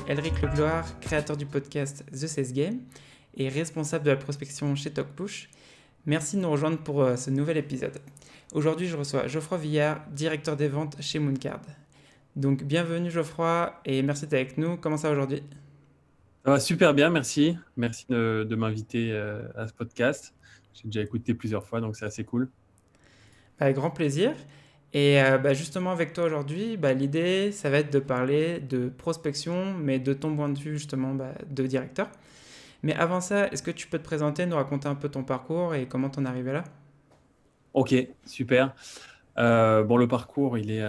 Elric Legloire, créateur du podcast The Sales Game et responsable de la prospection chez TalkPush. Merci de nous rejoindre pour ce nouvel épisode. Aujourd'hui, je reçois Geoffroy Villard, directeur des ventes chez Mooncard. Donc, bienvenue Geoffroy et merci d'être avec nous. Comment ça va aujourd'hui? Ça va super bien, merci. Merci de m'inviter à ce podcast. J'ai déjà écouté plusieurs fois, donc c'est assez cool. Avec grand plaisir. Et justement, avec toi aujourd'hui, l'idée, ça va être de parler de prospection, mais de ton point de vue justement de directeur. Mais avant ça, est-ce que tu peux te présenter, nous raconter un peu ton parcours et comment t'en es arrivé là? Ok, super. Le parcours, il est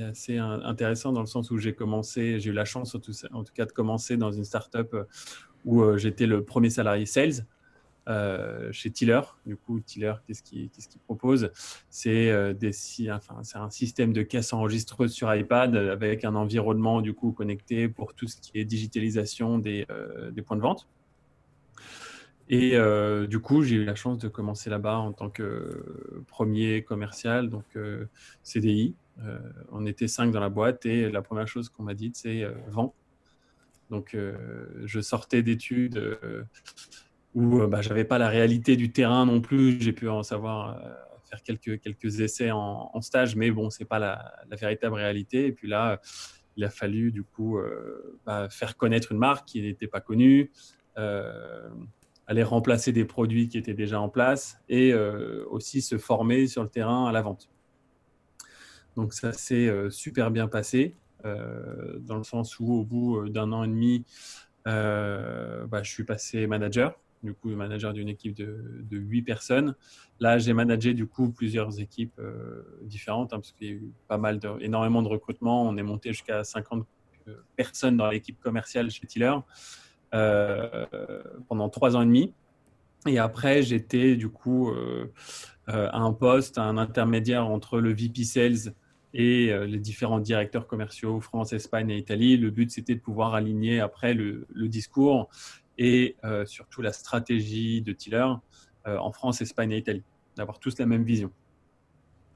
assez intéressant dans le sens où j'ai eu la chance en tout cas de commencer dans une startup où j'étais le premier salarié sales. Chez Tiller. Du coup, Tiller, qu'est-ce qu'il propose? C'est c'est un système de caisse enregistreuse sur iPad avec un environnement du coup connecté pour tout ce qui est digitalisation des points de vente. Et du coup, j'ai eu la chance de commencer là-bas en tant que premier commercial, donc CDI. On était 5 dans la boîte et la première chose qu'on m'a dite, c'est vends. Donc, je sortais d'études où j'avais pas la réalité du terrain non plus. J'ai pu en savoir faire quelques essais en stage, mais bon, c'est pas la véritable réalité. Et puis là, il a fallu du coup faire connaître une marque qui n'était pas connue, euh, aller remplacer des produits qui étaient déjà en place et aussi se former sur le terrain à la vente. Donc ça s'est super bien passé dans le sens où au bout d'un an et demi, je suis passé manager, du coup manager d'une équipe de 8 personnes. Là, j'ai managé du coup plusieurs équipes différentes parce qu'il y a eu énormément de recrutements. On est monté jusqu'à 50 personnes dans l'équipe commerciale chez Tiller pendant 3 ans et demi. Et après, j'étais du coup à un intermédiaire entre le VP Sales et les différents directeurs commerciaux France, Espagne et Italie. Le but, c'était de pouvoir aligner après le discours et surtout la stratégie de Tiller en France, Espagne et Italie, d'avoir tous la même vision.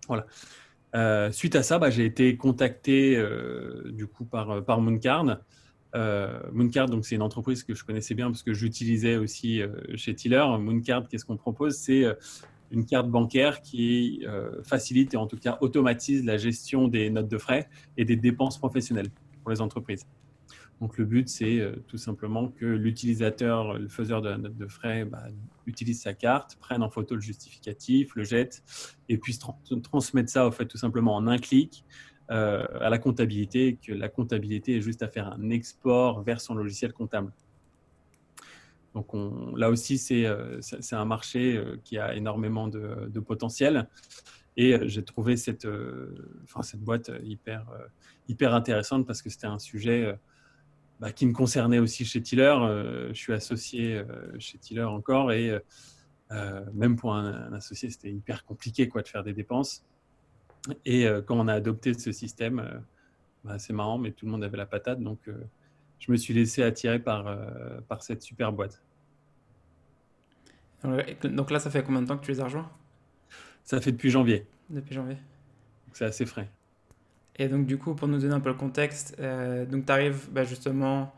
Voilà. Suite à ça, j'ai été contacté du coup par Mooncard. Mooncard, donc c'est une entreprise que je connaissais bien parce que j'utilisais aussi chez Tiller. Mooncard, qu'est-ce qu'on propose? C'est une carte bancaire qui facilite et en tout cas automatise la gestion des notes de frais et des dépenses professionnelles pour les entreprises. Donc le but, c'est tout simplement que l'utilisateur, le faiseur de la note de frais, utilise sa carte, prenne en photo le justificatif, le jette et puisse transmettre ça tout simplement en un clic à la comptabilité, et que la comptabilité est juste à faire un export vers son logiciel comptable. Donc là aussi, c'est un marché qui a énormément de potentiel. Et j'ai trouvé cette boîte hyper intéressante parce que c'était un sujet qui me concernait aussi chez Tiller. Je suis associé chez Tiller encore et même pour un associé, c'était hyper compliqué de faire des dépenses. Et quand on a adopté ce système, c'est marrant, mais tout le monde avait la patate. Donc, je me suis laissé attirer par cette super boîte. Donc là, ça fait combien de temps que tu les as rejoints? Ça fait depuis janvier, Depuis janvier. donc c'est assez frais. Et donc du coup, pour nous donner un peu le contexte, donc tu arrives justement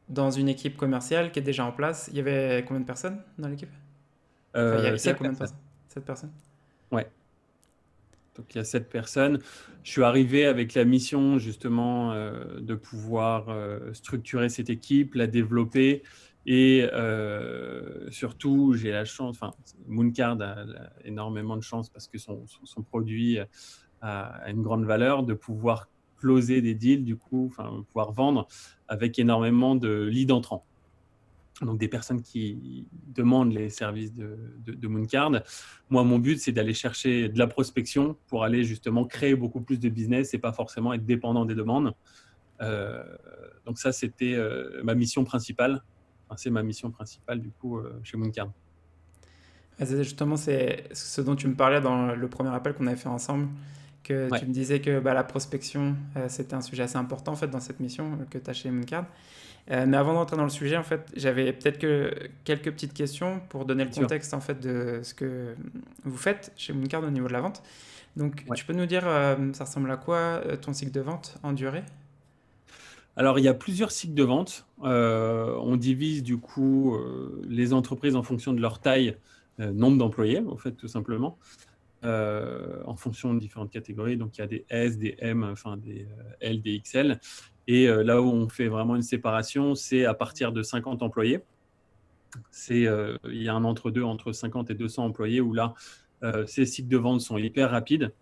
dans une équipe commerciale qui est déjà en place. Il y avait combien de personnes dans l'équipe? Enfin, il y a 7 combien de personnes. personnes? 7 personnes. Ouais. Donc, il y a 7 personnes. Je suis arrivé avec la mission justement de pouvoir structurer cette équipe, la développer et surtout, j'ai la chance, Mooncard a énormément de chance parce que son produit a une grande valeur de pouvoir closer des deals, du coup, pouvoir vendre avec énormément de leads entrants. Donc des personnes qui demandent les services de Mooncard. Moi, mon but, c'est d'aller chercher de la prospection pour aller justement créer beaucoup plus de business et pas forcément être dépendant des demandes. Euh, donc ça, c'était ma mission principale. C'est ma mission principale du coup chez Mooncard. Justement, c'est ce dont tu me parlais dans le premier appel qu'on avait fait ensemble, que tu Ouais, me disais que la prospection, c'était un sujet assez important en fait dans cette mission que tu as chez Mooncard. Mais avant d'entrer dans le sujet, en fait, j'avais peut-être que quelques petites questions pour donner le bien sûr. contexte en fait de ce que vous faites chez Mooncard au niveau de la vente. Donc, Ouais. tu peux nous dire, ça ressemble à quoi ton cycle de vente en durée? Alors, il y a plusieurs cycles de vente. On divise du coup les entreprises en fonction de leur taille, nombre d'employés, en fait, tout simplement, en fonction de différentes catégories. Donc, il y a des S, des M, enfin des L, des XL. Et là où on fait vraiment une séparation, c'est à partir de 50 employés. Il y a un entre-deux entre 50 et 200 employés où là, ces cycles de vente sont hyper rapides.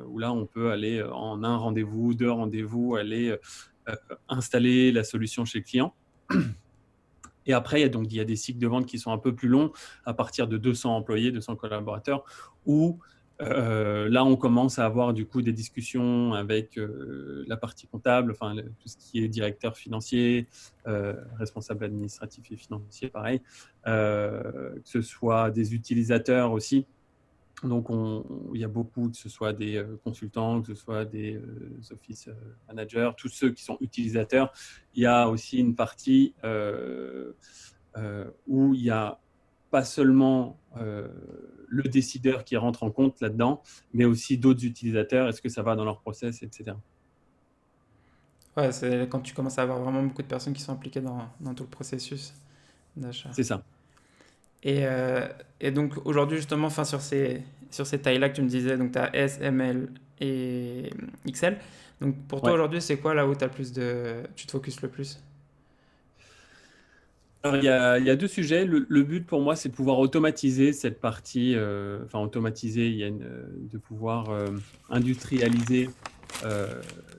Où là, on peut aller en un rendez-vous, deux rendez-vous, aller installer la solution chez le client. Et après, il y a des cycles de vente qui sont un peu plus longs, à partir de 200 employés, 200 collaborateurs, où là, on commence à avoir du coup des discussions avec la partie comptable, enfin tout ce qui est directeur financier, responsable administratif et financier, pareil, que ce soit des utilisateurs aussi. Donc, il y a beaucoup, que ce soit des consultants, que ce soit des office managers, tous ceux qui sont utilisateurs. Il y a aussi une partie où il n'y a pas seulement le décideur qui rentre en compte là-dedans, mais aussi d'autres utilisateurs. Est-ce que ça va dans leur process, etc. Ouais, c'est quand tu commences à avoir vraiment beaucoup de personnes qui sont impliquées dans tout le processus d'achat. C'est ça. Et, euh, et donc aujourd'hui justement, enfin, sur ces tailles-là que tu me disais, donc tu as S, M, L et XL. Donc pour toi Ouais. aujourd'hui, c'est quoi là où tu te focuses le plus? Alors, il y a deux sujets. Le but pour moi, c'est de pouvoir automatiser cette partie, enfin automatiser, de pouvoir industrialiser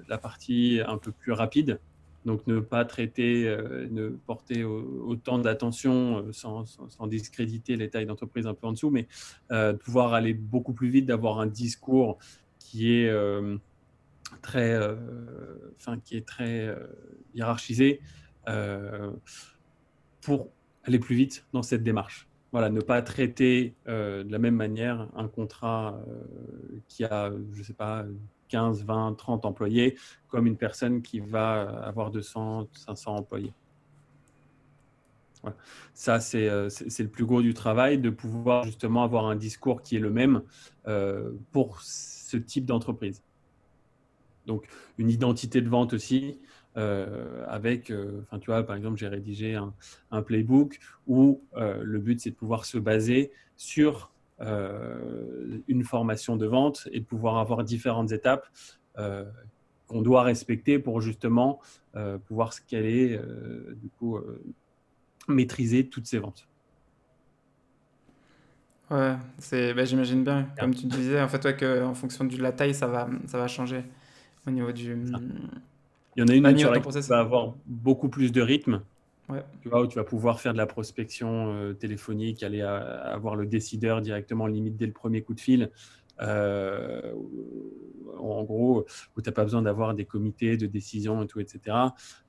la partie un peu plus rapide. Donc, ne pas traiter, ne porter autant d'attention sans discréditer les tailles d'entreprise un peu en dessous, mais de pouvoir aller beaucoup plus vite, d'avoir un discours qui est très, qui est très hiérarchisé. Euh, pour aller plus vite dans cette démarche. Voilà, ne pas traiter de la même manière un contrat qui a, je ne sais pas, 15, 20, 30 employés comme une personne qui va avoir 200, 500 employés. Voilà. Ça, c'est le plus gros du travail, de pouvoir justement avoir un discours qui est le même pour ce type d'entreprise. Donc, une identité de vente aussi, avec, tu vois, par exemple, j'ai rédigé un playbook où le but, c'est de pouvoir se baser sur une formation de vente et de pouvoir avoir différentes étapes qu'on doit respecter pour justement pouvoir scaler, du coup, maîtriser toutes ces ventes. Ouais, j'imagine bien, Bien, comme tu disais, en fait, ouais, que en fonction de la taille, ça va changer au niveau c'est ça. Il y en a une niveau sur de ton laquelle tu process. vas avoir beaucoup plus de rythme. Ouais. Tu vois, où tu vas pouvoir faire de la prospection téléphonique, aller avoir le décideur directement, limite dès le premier coup de fil. Euh, En gros, où tu n'as pas besoin d'avoir des comités de décision et tout, etc.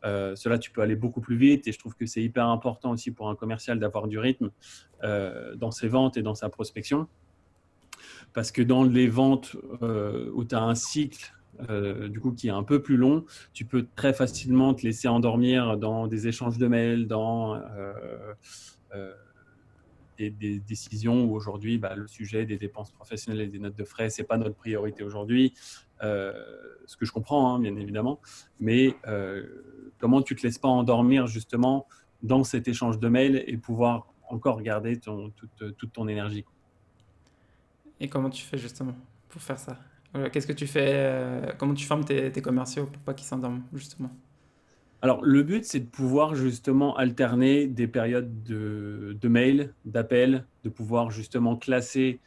Cela, tu peux aller beaucoup plus vite et je trouve que c'est hyper important aussi pour un commercial d'avoir du rythme dans ses ventes et dans sa prospection. Parce que dans les ventes où tu as un cycle du coup, qui est un peu plus long, tu peux très facilement te laisser endormir dans des échanges de mails, dans euh, des décisions où aujourd'hui, le sujet des dépenses professionnelles et des notes de frais, ce n'est pas notre priorité aujourd'hui. Ce que je comprends, hein, bien évidemment. Mais comment tu ne te laisses pas endormir justement dans cet échange de mails et pouvoir encore garder toute ton énergie. Et comment tu fais justement pour faire ça? Qu'est-ce que tu fais? Comment tu formes tes commerciaux pour pas qu'ils s'endorment justement? Alors, le but, c'est de pouvoir justement alterner des périodes de mails, d'appels, de pouvoir justement classer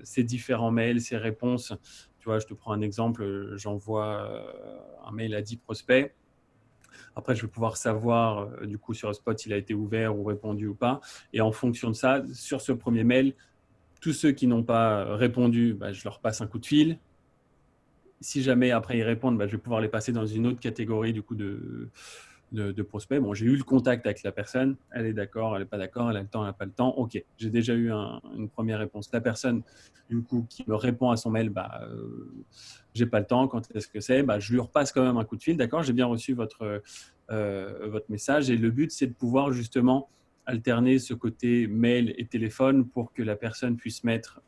ces différents mails, ces réponses. Tu vois, je te prends un exemple, j'envoie un mail à 10 prospects. Après, je vais pouvoir savoir, du coup, sur Spot, s'il a été ouvert ou répondu ou pas. Et en fonction de ça, sur ce premier mail, tous ceux qui n'ont pas répondu, je leur passe un coup de fil. Si jamais après ils répondent, je vais pouvoir les passer dans une autre catégorie du coup de prospects. Bon, j'ai eu le contact avec la personne, elle est d'accord, elle n'est pas d'accord, elle a le temps, elle n'a pas le temps. Ok, j'ai déjà eu une première réponse. La personne du coup qui me répond à son mail, j'ai pas le temps, quand est-ce que c'est, je lui repasse quand même un coup de fil. D'accord, j'ai bien reçu votre message et le but c'est de pouvoir justement alterner ce côté mail et téléphone pour que la personne puisse mettre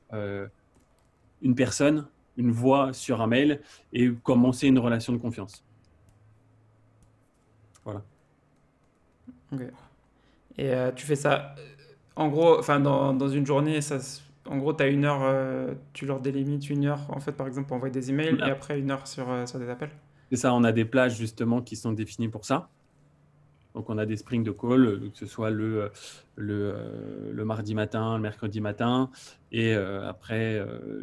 une personne, une voix sur un mail et commencer une relation de confiance. Ok. Et tu fais ça, en gros, enfin dans une journée, en gros, tu as une heure, tu leur délimites une heure, en fait, par exemple, pour envoyer des emails, et après une heure sur des appels. C'est ça, on a des plages justement qui sont définies pour ça. Donc, on a des sprints de call, que ce soit le mardi matin, le mercredi matin, et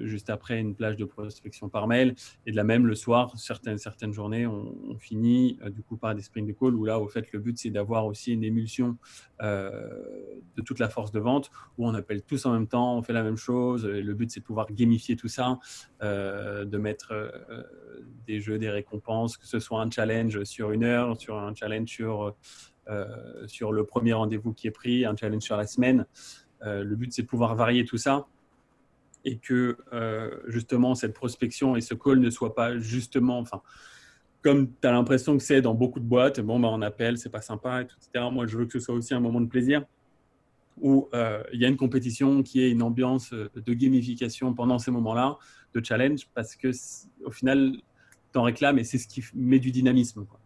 juste après, une plage de prospection par mail. Et de la même, le soir, certaines journées, on finit du coup par des sprints de call, où là, au fait, le but, c'est d'avoir aussi une émulsion de toute la force de vente, où on appelle tous en même temps, on fait la même chose. Et le but, c'est de pouvoir gamifier tout ça, de mettre des jeux, des récompenses, que ce soit un challenge sur une heure, sur un challenge sur le premier rendez-vous qui est pris, un challenge sur la semaine. Le but, c'est de pouvoir varier tout ça et que justement cette prospection et ce call ne soient pas justement, enfin, comme tu as l'impression que c'est dans beaucoup de boîtes, bon, on appelle, c'est pas sympa, etc. Moi, je veux que ce soit aussi un moment de plaisir où il y a une compétition, qui est une ambiance de gamification pendant ces moments-là, de challenge, parce que au final, tu en réclames et c'est ce qui met du dynamisme, quoi.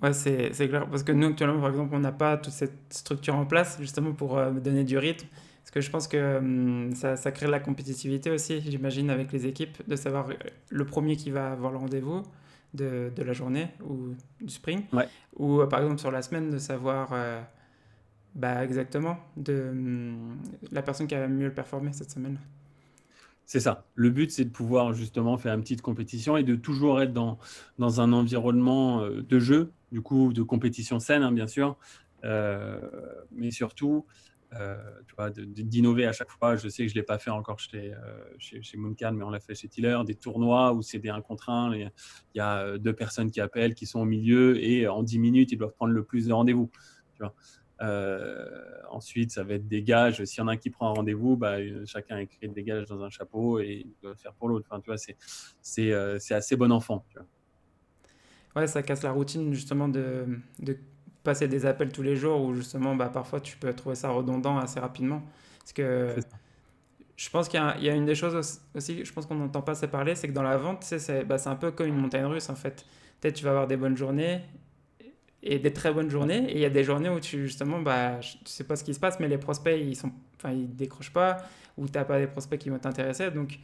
Ouais, c'est clair. Parce que nous, actuellement, par exemple, on n'a pas toute cette structure en place, justement, pour donner du rythme. Parce que je pense que ça crée de la compétitivité aussi, j'imagine, avec les équipes, de savoir le premier qui va avoir le rendez-vous de la journée ou du sprint. Ouais. Ou, par exemple, sur la semaine, de savoir bah, exactement la personne qui a mieux le performé cette semaine. C'est ça. Le but, c'est de pouvoir justement faire une petite compétition et de toujours être dans un environnement de jeu, du coup, de compétition saine, hein, bien sûr, mais surtout, tu vois, d'innover à chaque fois. Je sais que je ne l'ai pas fait encore chez Mooncan, mais on l'a fait chez Tiller, des tournois où c'est des 1 contre 1. Il y a 2 personnes qui appellent, qui sont au milieu, et en 10 minutes, ils doivent prendre le plus de rendez-vous. Tu vois. Ensuite, ça va être des gages. S'il y en a un qui prend un rendez-vous, chacun écrit des gages dans un chapeau et il doit le faire pour l'autre. Enfin, tu vois, c'est assez bon enfant. Tu vois. Ouais, ça casse la routine, justement, de passer des appels tous les jours, où justement, bah, parfois, tu peux trouver ça redondant assez rapidement. Parce que C'est ça. je pense qu'il y a une des choses aussi, je pense qu'on n'entend pas assez parler, c'est que dans la vente, tu sais, c'est un peu comme une montagne russe, en fait. Peut-être tu vas avoir des bonnes journées et des très bonnes journées, et il y a des journées où justement, bah, tu sais pas ce qui se passe, mais les prospects, enfin, ils décrochent pas, ou tu n'as pas des prospects qui vont t'intéresser. Donc,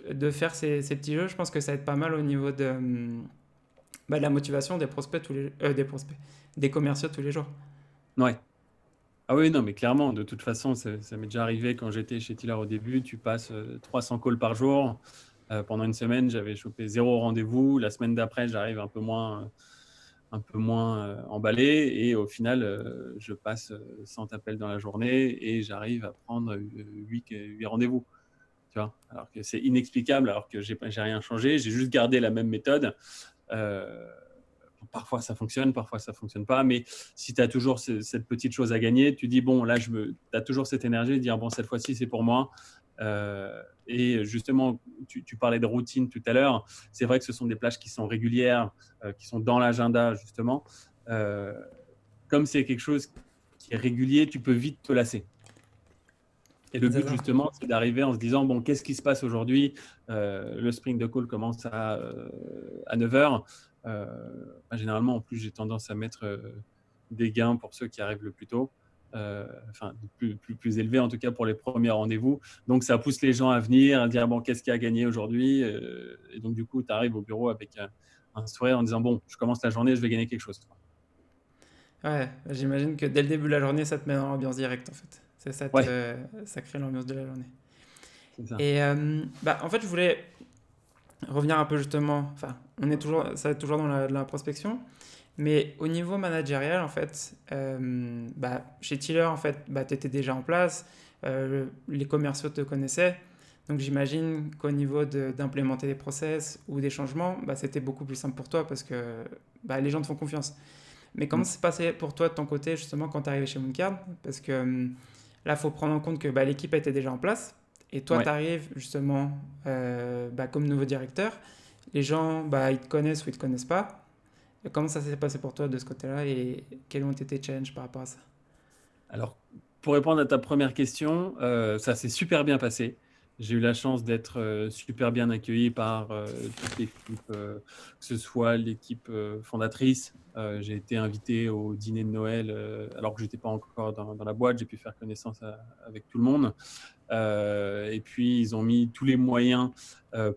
de faire ces petits jeux, je pense que ça aide pas mal au niveau de la motivation des prospects, des commerciaux tous les jours. Ouais. Ah oui, non, mais clairement, de toute façon, ça m'est déjà arrivé quand j'étais chez Tiller au début. Tu passes 300 calls par jour. Pendant une semaine, j'avais chopé 0 rendez-vous. La semaine d'après, j'arrive un peu moins emballé, et au final, je passe 100 appels dans la journée et j'arrive à prendre 8 rendez-vous. Tu vois, alors que c'est inexplicable, alors que j'ai rien changé, j'ai juste gardé la même méthode. Parfois ça fonctionne, parfois ça fonctionne pas, mais si tu as toujours cette petite chose à gagner, tu dis bon, là tu as toujours cette énergie de dire bon, cette fois-ci c'est pour moi. Et justement, tu parlais de routine tout à l'heure. C'est vrai que ce sont des plages qui sont régulières, qui sont dans l'agenda justement. Comme c'est quelque chose qui est régulier, tu peux vite te lasser. Et le C'est but, ça. justement, c'est d'arriver en se disant, bon, qu'est-ce qui se passe aujourd'hui? Le sprint de call commence à 9 heures. Généralement, en plus, j'ai tendance à mettre des gains pour ceux qui arrivent le plus tôt. Enfin, plus élevé, en tout cas, pour les premiers rendez-vous. Donc, ça pousse les gens à venir, à dire, bon, qu'est-ce qu'il y a à gagner aujourd'hui? Et donc, du coup, tu arrives au bureau avec un sourire en disant, bon, je commence la journée, je vais gagner quelque chose. Ouais, j'imagine que dès le début de la journée, ça te met dans l'ambiance directe, en fait. Ouais, Ça crée l'ambiance de la journée. c'est ça. Et bah, en fait, je voulais revenir un peu justement, enfin, ça va être toujours dans la prospection, mais au niveau managérial, en fait, bah, chez Tiller, en fait, bah, tu étais déjà en place, les commerciaux te connaissaient, donc j'imagine qu'au niveau d'implémenter des process ou des changements, bah, c'était beaucoup plus simple pour toi parce que bah, les gens te font confiance. Mais comment Mm. ça s'est passé pour toi de ton côté, justement, quand tu es arrivé chez Mooncard? Parce que là, il faut prendre en compte que bah, l'équipe était déjà en place. Et toi, tu Ouais. arrives justement bah, comme nouveau directeur. Les gens, bah, ils te connaissent ou ils te connaissent pas. Et comment ça s'est passé pour toi de ce côté-là et quels ont été tes challenges par rapport à ça? Alors, pour répondre à ta première question, ça s'est super bien passé. J'ai eu la chance d'être super bien accueilli par toute l'équipe, que ce soit l'équipe fondatrice. J'ai été invité au dîner de Noël alors que je n'étais pas encore dans la boîte. J'ai pu faire connaissance avec tout le monde. Et puis, ils ont mis tous les moyens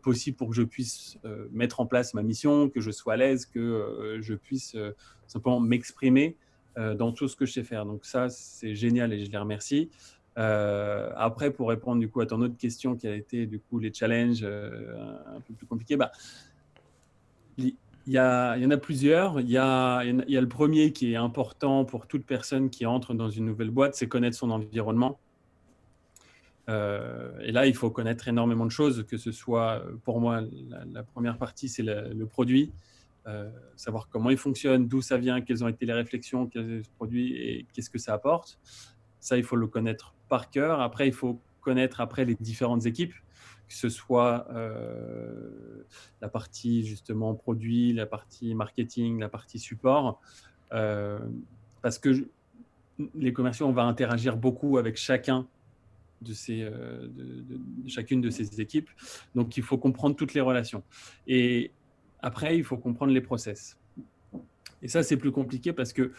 possibles pour que je puisse mettre en place ma mission, que je sois à l'aise, que je puisse simplement m'exprimer dans tout ce que je sais faire. Donc ça, c'est génial et je les remercie. Après, pour répondre du coup à ton autre question qui a été du coup les challenges un peu plus compliqués, il y en a plusieurs. Il y a le premier qui est important pour toute personne qui entre dans une nouvelle boîte, c'est connaître son environnement. Et là, il faut connaître énormément de choses, que ce soit, pour moi, la première partie, c'est le produit, savoir comment il fonctionne, d'où ça vient, quelles ont été les réflexions, quel est ce produit et qu'est-ce que ça apporte. Ça, il faut le connaître par cœur. Après, il faut connaître après les différentes équipes, que ce soit la partie justement produit, la partie marketing, la partie support, parce que les commerciaux, on va interagir beaucoup avec chacune de ces équipes. Donc, il faut comprendre toutes les relations. Et après, il faut comprendre les process. Et ça, c'est plus compliqué parce que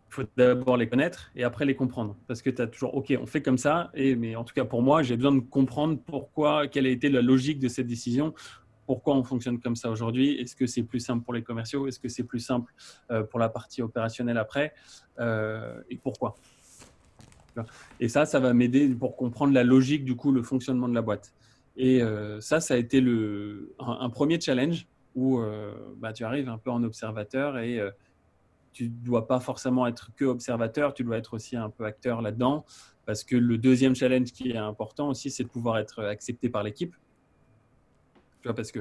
il faut d'abord les connaître et après les comprendre. Parce que tu as toujours, OK, on fait comme ça, mais en tout cas pour moi, j'ai besoin de comprendre quelle a été la logique de cette décision, pourquoi on fonctionne comme ça aujourd'hui. Est-ce que c'est plus simple pour les commerciaux? Est-ce que c'est plus simple pour la partie opérationnelle après? Et pourquoi? Et ça va m'aider pour comprendre la logique, du coup, le fonctionnement de la boîte. Et ça a été un premier challenge où tu arrives un peu en observateur et tu ne dois pas forcément être que observateur, tu dois être aussi un peu acteur là-dedans. Parce que le deuxième challenge qui est important aussi, c'est de pouvoir être accepté par l'équipe. Tu vois, parce que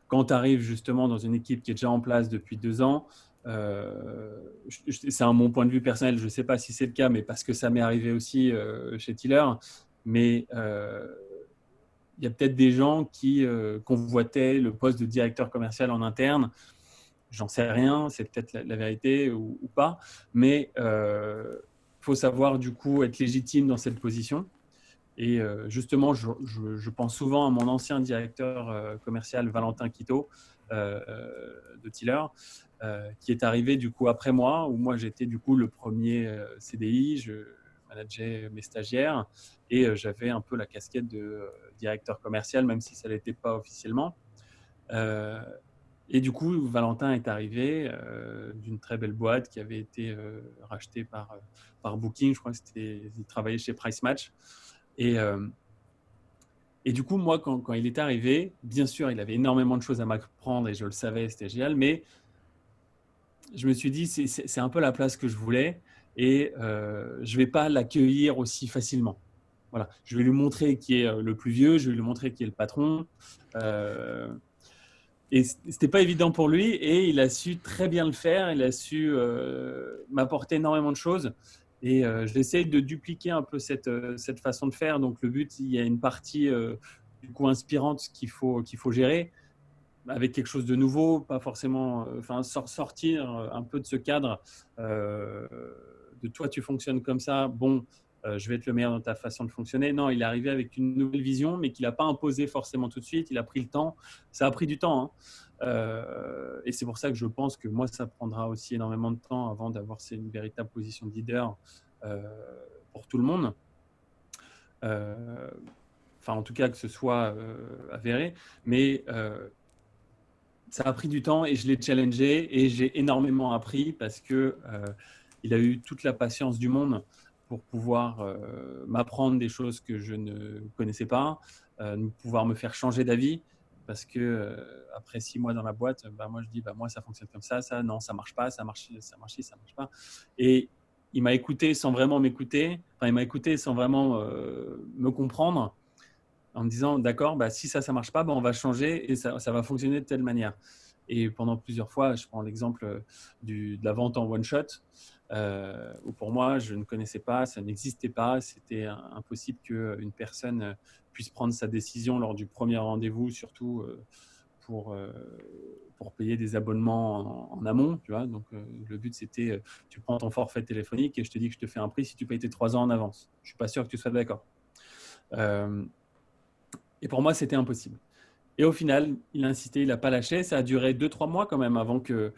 quand tu arrives justement dans une équipe qui est déjà en place depuis 2 ans, c'est mon point de vue personnel, je ne sais pas si c'est le cas, mais parce que ça m'est arrivé aussi chez Tiller, mais il y a peut-être des gens qui convoitaient le poste de directeur commercial en interne. J'en sais rien, c'est peut-être la vérité ou pas, mais il faut savoir du coup être légitime dans cette position. Et justement, je pense souvent à mon ancien directeur commercial, Valentin Quito, de Tiller, qui est arrivé du coup après moi, où moi j'étais du coup le premier CDI, je manageais mes stagiaires et j'avais un peu la casquette de directeur commercial, même si ça ne l'était pas officiellement. Et du coup, Valentin est arrivé d'une très belle boîte qui avait été rachetée par Booking. Je crois qu'il travaillait chez Price Match. Et du coup, moi, quand il est arrivé, bien sûr, il avait énormément de choses à m'apprendre et je le savais, c'était génial. Mais je me suis dit, c'est un peu la place que je voulais et je ne vais pas l'accueillir aussi facilement. Voilà. Je vais lui montrer qui est le plus vieux, je vais lui montrer qui est le patron. Et c'était pas évident pour lui et il a su très bien le faire. Il a su m'apporter énormément de choses et j'essaie de dupliquer un peu cette façon de faire. Donc le but, il y a une partie du coup inspirante qu'il faut gérer avec quelque chose de nouveau, pas forcément, sortir un peu de ce cadre de toi tu fonctionnes comme ça. Bon, je vais être le meilleur dans ta façon de fonctionner. Non, il est arrivé avec une nouvelle vision, mais qu'il n'a pas imposé forcément tout de suite. Il a pris le temps. Ça a pris du temps. Et c'est pour ça que je pense que moi, ça prendra aussi énormément de temps avant d'avoir une véritable position de leader pour tout le monde. En tout cas, que ce soit avéré. Mais ça a pris du temps et je l'ai challengé et j'ai énormément appris parce que il a eu toute la patience du monde pour pouvoir m'apprendre des choses que je ne connaissais pas, pouvoir me faire changer d'avis parce que après 6 mois dans la boîte, moi je dis moi ça fonctionne comme ça non ça marche pas, ça marche pas. Et il m'a écouté sans vraiment m'écouter, il m'a écouté sans vraiment me comprendre en me disant d'accord, si ça marche pas, on va changer et ça va fonctionner de telle manière. Et pendant plusieurs fois, je prends l'exemple de la vente en one shot, où pour moi, je ne connaissais pas, ça n'existait pas, c'était impossible qu'une personne puisse prendre sa décision lors du premier rendez-vous, surtout pour payer des abonnements en amont. Tu vois. Donc, le but, c'était tu prends ton forfait téléphonique et je te dis que je te fais un prix si tu payes tes 3 ans en avance. Je ne suis pas sûr que tu sois d'accord. Et pour moi, c'était impossible. Et au final, il a insisté, il n'a pas lâché. Ça a duré 2-3 mois quand même avant que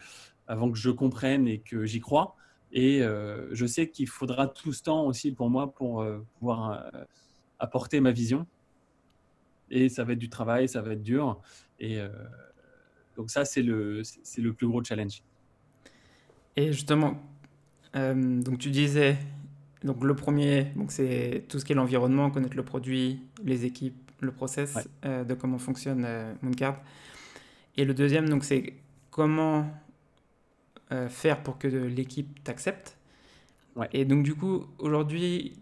je comprenne et que j'y croie. Et je sais qu'il faudra tout ce temps aussi pour moi pour pouvoir apporter ma vision. Et ça va être du travail, ça va être dur. Et donc ça, c'est le plus gros challenge. Et justement, donc tu disais, donc le premier, donc c'est tout ce qui est l'environnement, connaître le produit, les équipes, le Ouais, process de comment fonctionne Mooncard. Et le deuxième, donc c'est comment faire pour que l'équipe t'accepte. ouais. Et donc du coup, aujourd'hui,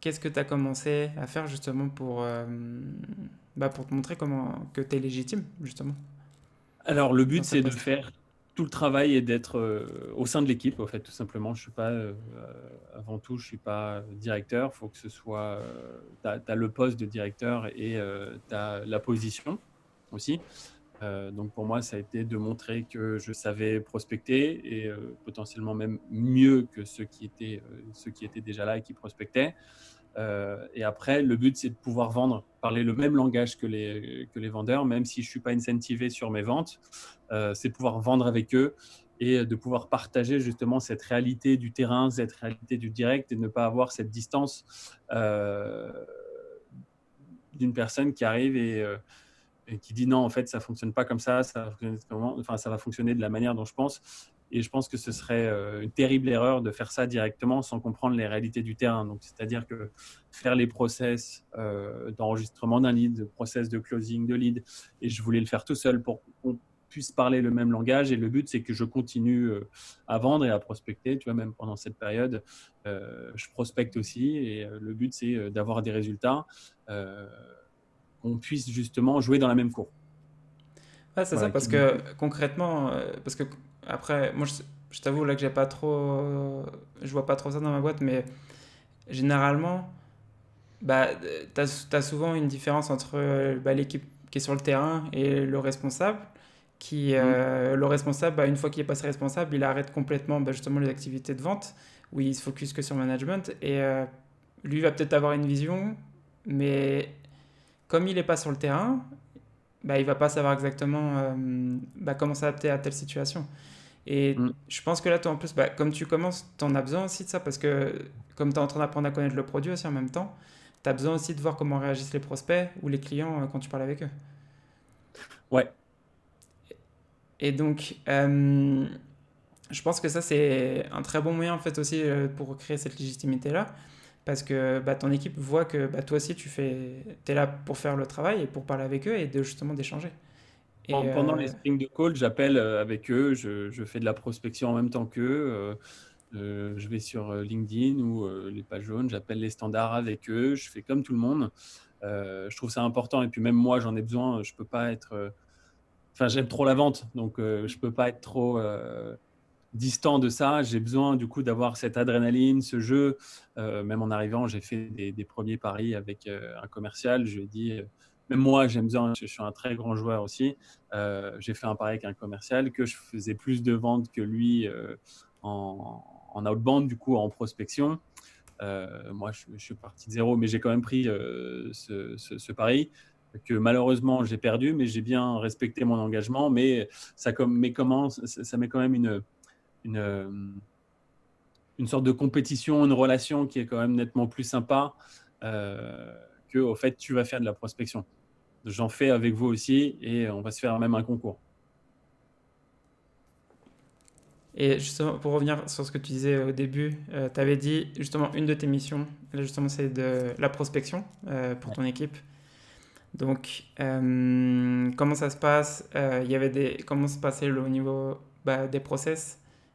qu'est-ce que tu as commencé à faire justement pour te montrer que tu es légitime, justement, Alors, le dans but, ce c'est de poste? faire tout le travail et d'être au sein de l'équipe, en fait, tout simplement. Je suis pas, avant tout, je suis pas directeur. Il faut que ce soit, tu as le poste de directeur et tu as la position aussi. Donc pour moi, ça a été de montrer que je savais prospecter et potentiellement même mieux que ceux qui étaient déjà là et qui prospectaient. Et après, le but, c'est de pouvoir vendre, parler le même langage que les vendeurs, même si je ne suis pas incentivé sur mes ventes. C'est de pouvoir vendre avec eux et de pouvoir partager justement cette réalité du terrain, cette réalité du direct et ne pas avoir cette distance d'une personne qui arrive et qui dit non, en fait, ça fonctionne pas comme ça va fonctionner enfin, ça va fonctionner de la manière dont je pense. Et je pense que ce serait une terrible erreur de faire ça directement sans comprendre les réalités du terrain. Donc, c'est-à-dire que faire les process d'enregistrement d'un lead, de process de closing de lead, et je voulais le faire tout seul pour qu'on puisse parler le même langage. Et le but, c'est que je continue à vendre et à prospecter. Tu vois, même pendant cette période, je prospecte aussi. Et le but, c'est d'avoir des résultats. Euh, qu'on puisse justement jouer dans la même cour. Ouais, c'est ça, Voilà, parce que concrètement, parce que après, moi je t'avoue là que j'ai pas trop, je vois pas trop ça dans ma boîte, mais généralement, bah, t'as souvent une différence entre l'équipe qui est sur le terrain et le responsable. Le responsable, une fois qu'il est passé responsable, il arrête complètement justement les activités de vente, où il se focus que sur le management. Et lui va peut-être avoir une vision, mais comme il n'est pas sur le terrain, il va pas savoir exactement comment s'adapter à telle situation. Et Mm. je pense que là, toi, en plus, comme tu commences, tu en as besoin aussi de ça, parce que comme tu es en train d'apprendre à connaître le produit aussi en même temps, tu as besoin aussi de voir comment réagissent les prospects ou les clients quand tu parles avec eux. Ouais, Et donc, je pense que ça, c'est un très bon moyen en fait aussi pour créer cette légitimité-là, parce que ton équipe voit que toi aussi, es là pour faire le travail et pour parler avec eux et de justement d'échanger. Et pendant les spring de call, j'appelle avec eux, je fais de la prospection en même temps qu'eux. Je vais sur LinkedIn ou les pages jaunes, j'appelle les standards avec eux, je fais comme tout le monde. Je trouve ça important et puis même moi, j'en ai besoin. Je peux pas être. Enfin, j'aime trop la vente, donc je peux pas être trop distant de ça. J'ai besoin du coup d'avoir cette adrénaline, ce jeu. Même en arrivant, j'ai fait des premiers paris avec un commercial. Je lui ai dit, même moi, j'aime bien, je suis un très grand joueur aussi. J'ai fait un pari avec un commercial que je faisais plus de ventes que lui en outbound, du coup en prospection. Moi, je suis parti de zéro, mais j'ai quand même pris ce pari que malheureusement j'ai perdu, mais j'ai bien respecté mon engagement. Mais ça met quand même une, une sorte de compétition, une relation qui est quand même nettement plus sympa que au fait tu vas faire de la prospection. J'en fais avec vous aussi et on va se faire même un concours. Et justement, pour revenir sur ce que tu disais au début, tu avais dit justement une de tes missions, là justement c'est de la prospection pour Ouais. ton équipe. Donc, comment ça se passe comment se passait au niveau des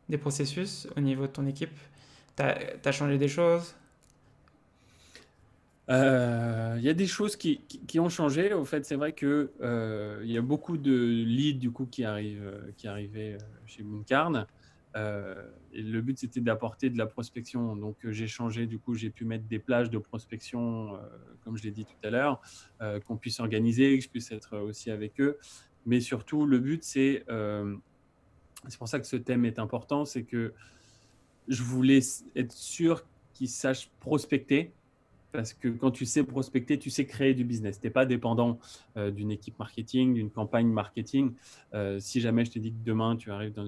des processus au niveau de ton équipe? T'as changé des choses? Il y a des choses qui ont changé. Au fait, c'est vrai que il y a beaucoup de leads du coup qui arrivaient chez Mooncarn. Et le but c'était d'apporter de la prospection. Donc j'ai changé. Du coup, j'ai pu mettre des plages de prospection, comme je l'ai dit tout à l'heure, qu'on puisse organiser, que je puisse être aussi avec eux. Mais surtout, le but c'est pour ça que ce thème est important, c'est que je voulais être sûr qu'ils sachent prospecter Parce que quand tu sais prospecter, tu sais créer du business. Tu n'es pas dépendant d'une équipe marketing, d'une campagne marketing. Si jamais je te dis que demain, tu arrives dans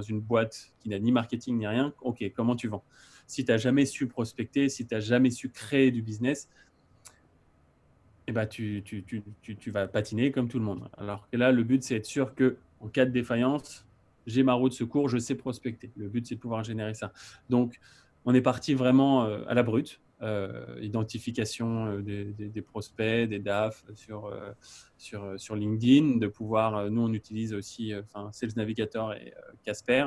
une boîte qui n'a ni marketing ni rien, OK, comment tu vends? Si tu n'as jamais su prospecter, si tu n'as jamais su créer du business, eh ben, tu vas patiner comme tout le monde. Alors que là, le but, c'est être sûr qu'en cas de défaillance, j'ai ma roue de secours, je sais prospecter. Le but, c'est de pouvoir générer ça. Donc, on est parti vraiment à la brute. Identification des prospects, des DAF sur LinkedIn, de pouvoir, nous on utilise aussi Sales Navigator et Casper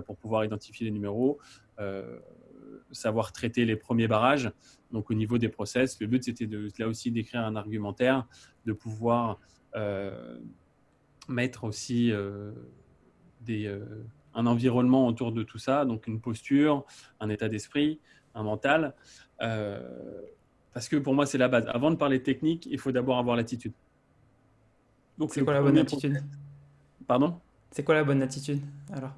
pour pouvoir identifier les numéros, savoir traiter les premiers barrages. Donc au niveau des process, le but c'était là aussi d'écrire un argumentaire, de pouvoir mettre aussi un environnement autour de tout ça, donc une posture, un état d'esprit, un mental. Parce que pour moi, c'est la base. Avant de parler technique, il faut d'abord avoir l'attitude. Donc, C'est le quoi la bonne premier attitude? process. Pardon? C'est quoi la bonne attitude alors?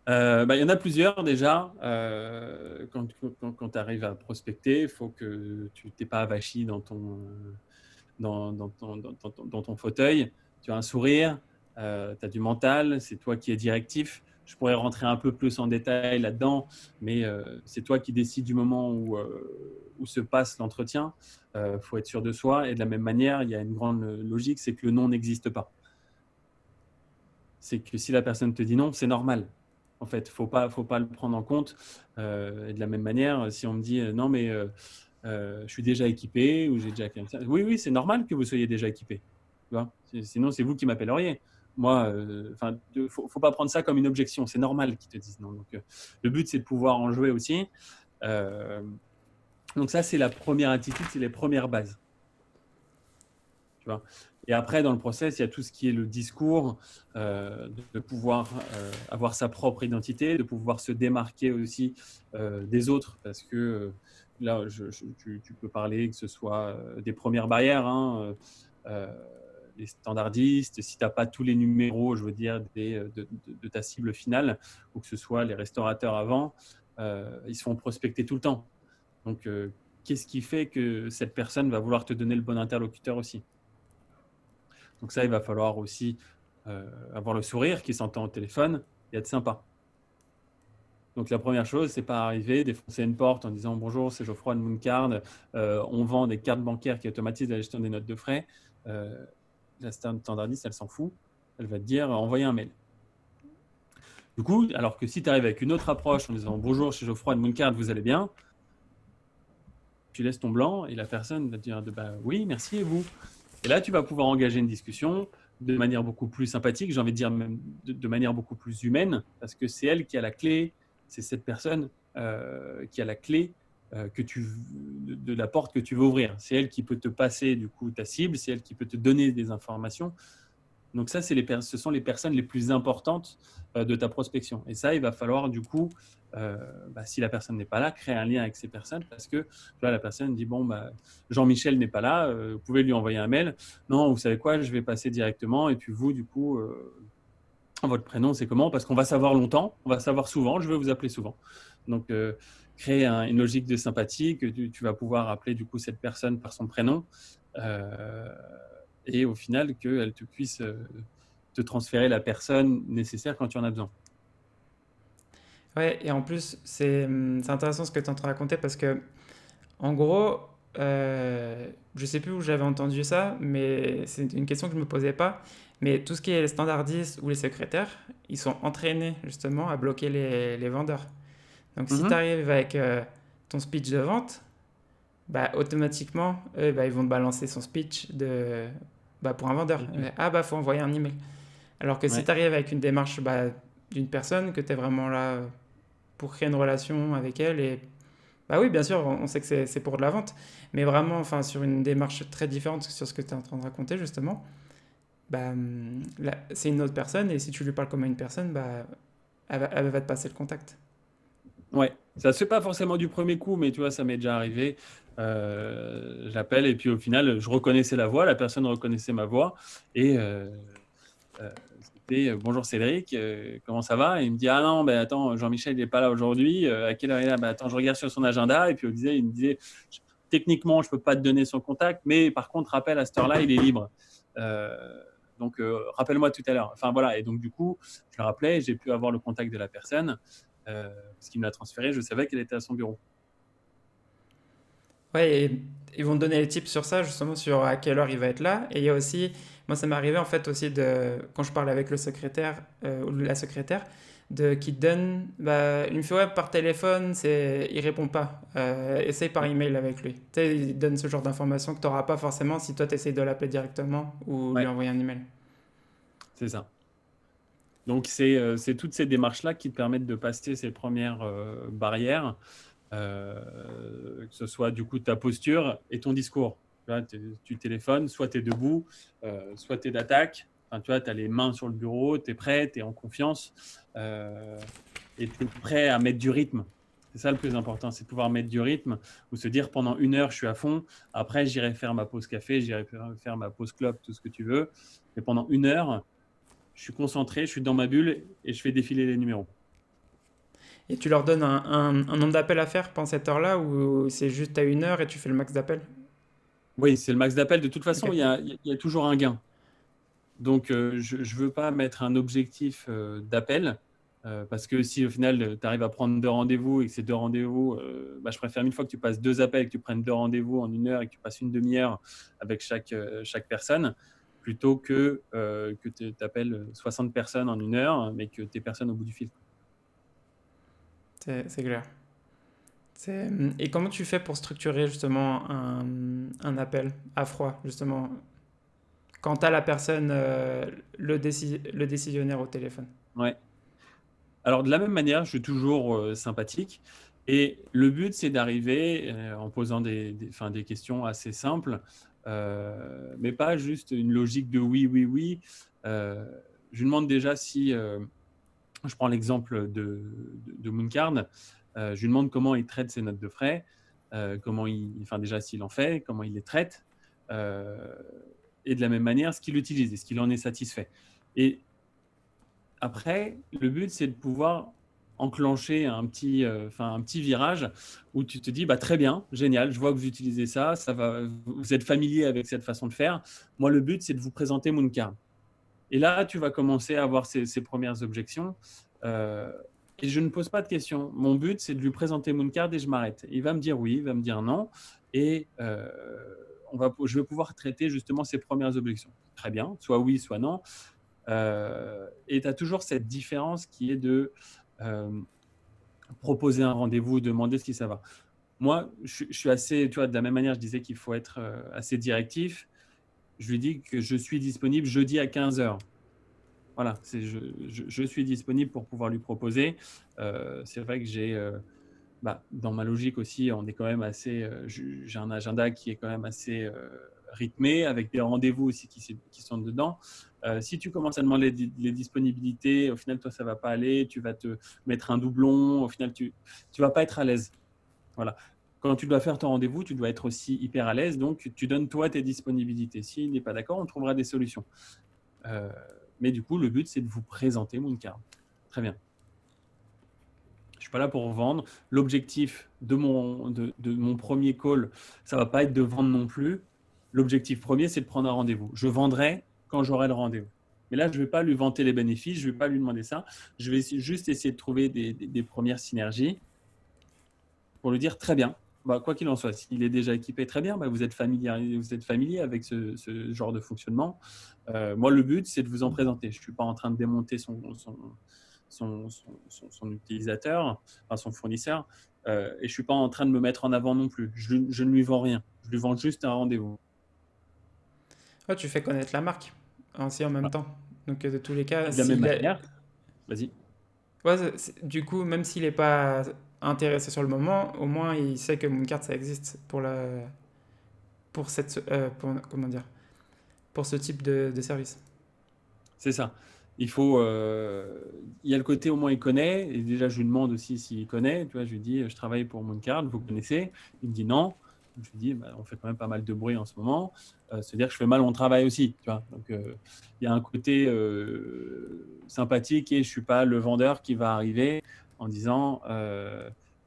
Il y en a plusieurs déjà. Quand tu arrives à prospecter, il faut que tu t'es pas avachi dans ton fauteuil. Tu as un sourire, tu as du mental, c'est toi qui es directif. Je pourrais rentrer un peu plus en détail là-dedans, mais c'est toi qui décides du moment où se passe l'entretien. Faut être sûr de soi. Et de la même manière, il y a une grande logique, c'est que le non n'existe pas. C'est que si la personne te dit non, c'est normal. En fait, faut pas le prendre en compte. Et de la même manière, si on me dit non, mais je suis déjà équipé ou j'ai déjà quelqu'un. Oui, c'est normal que vous soyez déjà équipé. Tu vois, sinon, c'est vous qui m'appelleriez. Moi, faut pas prendre ça comme une objection. C'est normal qu'ils te disent non. Donc, le but, c'est de pouvoir en jouer aussi. Donc, ça, c'est la première attitude, c'est les premières bases. Tu vois. Et après, dans le process, il y a tout ce qui est le discours, de pouvoir avoir sa propre identité, de pouvoir se démarquer aussi des autres, parce que là, tu peux parler que ce soit des premières barrières, hein, les standardistes, si tu n'as pas tous les numéros, je veux dire, de ta cible finale, ou que ce soit les restaurateurs avant, ils se font prospecter tout le temps. Donc, qu'est-ce qui fait que cette personne va vouloir te donner le bon interlocuteur aussi? Donc ça, il va falloir aussi avoir le sourire qui s'entend au téléphone et être sympa. Donc la première chose, c'est pas arriver, défoncer une porte en disant bonjour, c'est Geoffroy de Mooncard, on vend des cartes bancaires qui automatisent la gestion des notes de frais. La standardiste, elle s'en fout, elle va te dire envoyez un mail. Du coup, alors que si tu arrives avec une autre approche en disant bonjour, c'est Geoffroy de Mooncard, vous allez bien, tu laisses ton blanc et la personne va te dire bah, oui, merci et vous. Et là, tu vas pouvoir engager une discussion de manière beaucoup plus sympathique, j'ai envie de dire même de manière beaucoup plus humaine, parce que c'est elle qui a la clé, c'est cette personne qui a la clé de la porte que tu veux ouvrir. C'est elle qui peut te passer du coup ta cible, c'est elle qui peut te donner des informations. Donc ça, ce sont les personnes les plus importantes de ta prospection. Et ça, il va falloir du coup, si la personne n'est pas là, créer un lien avec ces personnes parce que là, la personne dit, bon, Jean-Michel n'est pas là, vous pouvez lui envoyer un mail. Non, vous savez quoi, je vais passer directement. Et puis vous, du coup, votre prénom, c'est comment? Parce qu'on va savoir longtemps, on va savoir souvent, je vais vous appeler souvent. Donc, créer une logique de sympathie que tu vas pouvoir appeler du coup cette personne par son prénom. Et au final, qu'elle te puisse te transférer la personne nécessaire quand tu en as besoin. Ouais, et en plus, c'est intéressant ce que tu es en train de raconter parce que, en gros, je sais plus où j'avais entendu ça, mais c'est une question que je me posais pas. Mais tout ce qui est les standardistes ou les secrétaires, ils sont entraînés justement à bloquer les vendeurs. Donc si tu arrives avec ton speech de vente, bah, automatiquement, eux, bah, ils vont te balancer son speech pour un vendeur. Ah bah faut envoyer un email. Alors que si tu arrives avec une démarche d'une personne, que tu es vraiment là pour créer une relation avec elle, et bah oui, bien sûr, on sait que c'est pour de la vente, mais vraiment, enfin, sur une démarche très différente sur ce que tu es en train de raconter, justement, là, c'est une autre personne, et si tu lui parles comme à une personne, elle va te passer le contact. Ouais, ça se fait pas forcément du premier coup, mais tu vois, ça m'est déjà arrivé. J'appelle et puis au final, je reconnaissais la voix, la personne reconnaissait ma voix et Et, bonjour Cédric, comment ça va? Et il me dit, ah non, ben attends, Jean-Michel, il n'est pas là aujourd'hui. À quelle heure il est là? Ben, attends, je regarde sur son agenda. Et puis il me disait, techniquement, je ne peux pas te donner son contact, mais par contre, rappelle à cette heure-là, il est libre. Donc, rappelle-moi tout à l'heure. Enfin, voilà. Et donc, du coup, je le rappelais, j'ai pu avoir le contact de la personne, parce qu'il me l'a transféré, je savais qu'elle était à son bureau. Ouais, et ils vont te donner les tips sur ça, justement, sur à quelle heure il va être là. Et il y a aussi, moi, ça m'est arrivé en fait aussi quand je parle avec le secrétaire ou la secrétaire, qui te donne, bah, il me fait ouais, par téléphone, il répond pas. Essaye par email avec lui. Tu sais, il te donne ce genre d'informations que tu n'auras pas forcément si toi tu essayes de l'appeler directement ou lui Ouais, envoyer un email. c'est ça. Donc, c'est toutes ces démarches-là qui te permettent de passer ces premières barrières, que ce soit du coup ta posture et ton discours. Tu vois, tu téléphones, soit tu es debout, soit tu es d'attaque. Enfin, tu vois, tu as les mains sur le bureau, tu es prêt, tu es en confiance et tu es prêt à mettre du rythme. C'est ça le plus important, c'est de pouvoir mettre du rythme ou se dire pendant 1 heure, je suis à fond. Après, j'irai faire ma pause café, j'irai faire ma pause clope, tout ce que tu veux. Mais pendant 1 heure, je suis concentré, je suis dans ma bulle et je fais défiler les numéros. Et tu leur donnes un nombre d'appels à faire pendant cette heure-là ou c'est juste à 1 heure et tu fais le max d'appels? Oui, c'est le max d'appel. De toute façon, Ok. il y a toujours un gain. Donc, je ne veux pas mettre un objectif d'appel parce que si au final, tu arrives à prendre 2 rendez-vous et que ces 2 rendez-vous, bah, je préfère 1000 fois que tu passes 2 appels, que tu prennes 2 rendez-vous en 1 heure et que tu passes une demi-heure avec chaque personne, plutôt que tu appelles 60 personnes en 1 heure, mais que tu es personne au bout du fil. C'est clair. Et comment tu fais pour structurer justement un appel à froid, justement, quand tu as la personne, le décisionnaire au téléphone? Ouais. Alors, de la même manière, je suis toujours sympathique. Et le but, c'est d'arriver en posant enfin, des questions assez simples, mais pas juste une logique de oui, oui, oui. Euh, je lui demande déjà si, je prends l'exemple de Mooncard, je lui demande comment il traite ses notes de frais, enfin déjà s'il en fait, comment il les traite, euh, et de la même manière, ce qu'il utilise, est-ce qu'il en est satisfait. Et après, le but, c'est de pouvoir enclencher un petit virage où tu te dis, bah, très bien, génial, je vois que vous utilisez ça, vous êtes familier avec cette façon de faire. Moi, le but, c'est de vous présenter Mooncard. Et là, tu vas commencer à avoir ces premières objections. Euh, et je ne pose pas de questions. Mon but, c'est de lui présenter Mooncard et je m'arrête. Il va me dire oui, il va me dire non. Et je vais pouvoir traiter justement ces premières objections. Très bien, soit oui, soit non. Et tu as toujours cette différence qui est de euh, proposer un rendez-vous, demander ce qui ça va. Moi, je suis assez, tu vois, de la même manière, je disais qu'il faut être assez directif. Je lui dis que je suis disponible jeudi à 15 heures. Voilà, je suis disponible pour pouvoir lui proposer. C'est vrai que dans ma logique aussi, on est quand même j'ai un agenda qui est quand même assez rythmé, avec des rendez-vous aussi qui sont dedans. Si tu commences à demander les disponibilités, au final, toi, ça ne va pas aller, tu vas te mettre un doublon, au final, tu ne vas pas être à l'aise. Voilà. Quand tu dois faire ton rendez-vous, tu dois être aussi hyper à l'aise, donc tu donnes toi tes disponibilités. S'il n'est pas d'accord, on trouvera des solutions. Mais du coup, le but, c'est de vous présenter Mooncard. Très bien. Je ne suis pas là pour vendre. L'objectif de mon premier call, ça ne va pas être de vendre non plus. L'objectif premier, c'est de prendre un rendez-vous. Je vendrai quand j'aurai le rendez-vous. Mais là, je ne vais pas lui vanter les bénéfices, je ne vais pas lui demander ça. Je vais juste essayer de trouver des premières synergies pour lui dire très bien. Bah, quoi qu'il en soit, s'il est déjà équipé, très bien, bah, vous êtes familier avec ce genre de fonctionnement. Moi, le but, c'est de vous en présenter. Je ne suis pas en train de démonter son utilisateur, enfin son fournisseur, et je ne suis pas en train de me mettre en avant non plus. Je ne lui vends rien. Je lui vends juste un rendez-vous. Ouais, tu fais connaître la marque aussi en même Voilà. temps. Donc, de tous les cas, Et de la même manière, vas-y. ouais, du coup, même s'il n'est pas intéressé sur le moment, au moins il sait que Mooncard ça existe comment dire, pour ce type de service. C'est ça. Il y a le côté au moins il connaît, et déjà je lui demande aussi s'il connaît. Tu vois, je lui dis, je travaille pour Mooncard, vous connaissez? Il me dit non. Je lui dis, on fait quand même pas mal de bruit en ce moment. C'est-à-dire que je fais mal mon travail aussi. Tu vois. Donc, il y a un côté sympathique et je ne suis pas le vendeur qui va arriver en disant